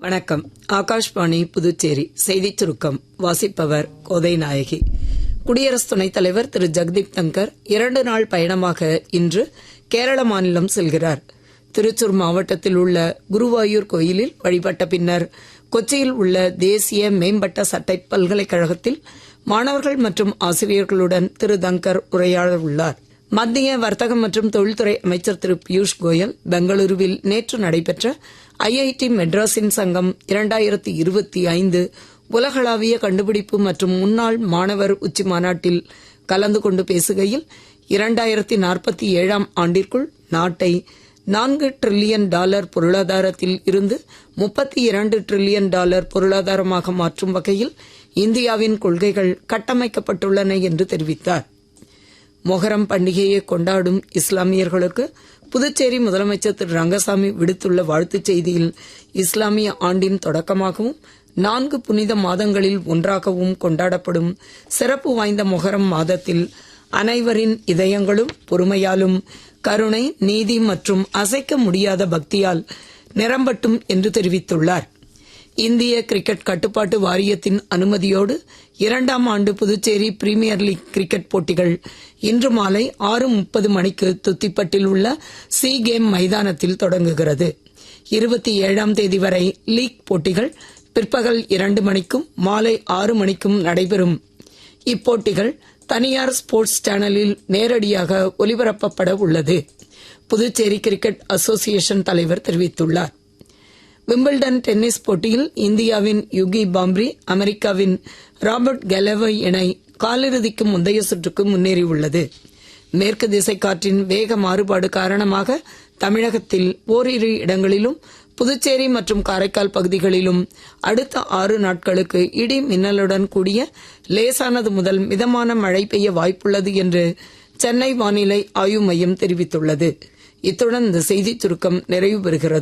வணக்கம். ஆகாஷ்வாணி புதுச்சேரி செய்திச் சுருக்கம் வாசிப்பவர் கோதை நாயகி. குடியரசு துணைத் தலைவர் திரு ஜெகதீப் தங்கர் 2 நாள் பயணமாக இன்று கேரள மாநிலம் செல்கிறார். திருச்சூர் மாவட்டத்தில் உள்ள குருவாயூர் கோயிலில் வழிபட்ட பின்னர் கொச்சியில் உள்ள தேசிய மேம்பட்ட சட்ட பல்கலைக்கழகத்தில் மாணவர்கள் மற்றும் ஆசிரியர்களுடன் திரு தங்கர் உரையாட உள்ளார். மத்திய வர்த்தகம் மற்றும் தொழில்துறை அமைச்சர் திரு பியூஷ் கோயல் பெங்களூருவில் நேற்று நடைபெற்ற ஐஐடி மெட்ராஸின் சங்கம் 2025 உலகளாவிய கண்டுபிடிப்பு மற்றும் முன்னாள் மாணவர் உச்சி மாநாட்டில் கலந்து கொண்டு பேசுகையில் 2047 ஆண்டிற்குள் நாட்டை $4 டிரில்லியன் பொருளாதாரத்தில் இருந்து $32 டிரில்லியன் பொருளாதாரமாக மாற்றும் வகையில் இந்தியாவின் கொள்கைகள் கட்டமைக்கப்பட்டுள்ளன என்று தெரிவித்தார். மொஹரம் பண்டிகையை கொண்டாடும் இஸ்லாமியர்களுக்கு புதுச்சேரி முதலமைச்சர் திரு ரங்கசாமி விடுத்துள்ள வாழ்த்துச் செய்தியில், இஸ்லாமிய ஆண்டின் தொடக்கமாகவும் 4 புனித மாதங்களில் ஒன்றாகவும் கொண்டாடப்படும் சிறப்பு வாய்ந்த மொஹரம் மாதத்தில் அனைவரின் இதயங்களும் பொறுமையாலும் கருணை, நீதி மற்றும் அசைக்க முடியாத பக்தியால் நிரம்பட்டும் என்று தெரிவித்துள்ளார். இந்திய கிரிக்கெட் கட்டுப்பாட்டு வாரியத்தின் அனுமதியோடு 2ஆம் ஆண்டு புதுச்சேரி பிரீமியர் லீக் கிரிக்கெட் போட்டிகள் இன்று மாலை 6:30 மணிக்கு துத்திப்பட்டில் உள்ள சி கேம் மைதானத்தில் தொடங்குகிறது. 27ஆம் தேதி வரை லீக் போட்டிகள் பிற்பகல் 2 மணிக்கும் மாலை 6 மணிக்கும் நடைபெறும். இப்போட்டிகள் தனியார் ஸ்போர்ட்ஸ் சேனலில் நேரடியாக ஒலிபரப்பப்பட உள்ளது. புதுச்சேரி கிரிக்கெட் அசோசியேஷன் தலைவர் தெரிவித்துள்ளார். விம்பிள்டன் டென்னிஸ் போட்டியில் இந்தியாவின் யுகி பாம்ப்ரி, அமெரிக்காவின் ராபர்ட் கெலவே இணை காலிறுதிக்கு முந்தைய சுற்றுக்கு முன்னேறியுள்ளது. மேற்கு திசை காற்றின் வேக மாறுபாடு காரணமாக தமிழகத்தில் ஓரிரு இடங்களிலும் புதுச்சேரி மற்றும் காரைக்கால் பகுதிகளிலும் அடுத்த 6 நாட்களுக்கு இடி மின்னலுடன் கூடிய லேசானது முதல் மிதமான மழை பெய்ய வாய்ப்புள்ளது என்று சென்னை வானிலை ஆய்வு மையம் தெரிவித்துள்ளது. இத்துடன் இந்த செய்திச் சுருக்கம் நிறைவு பெறுகிறது.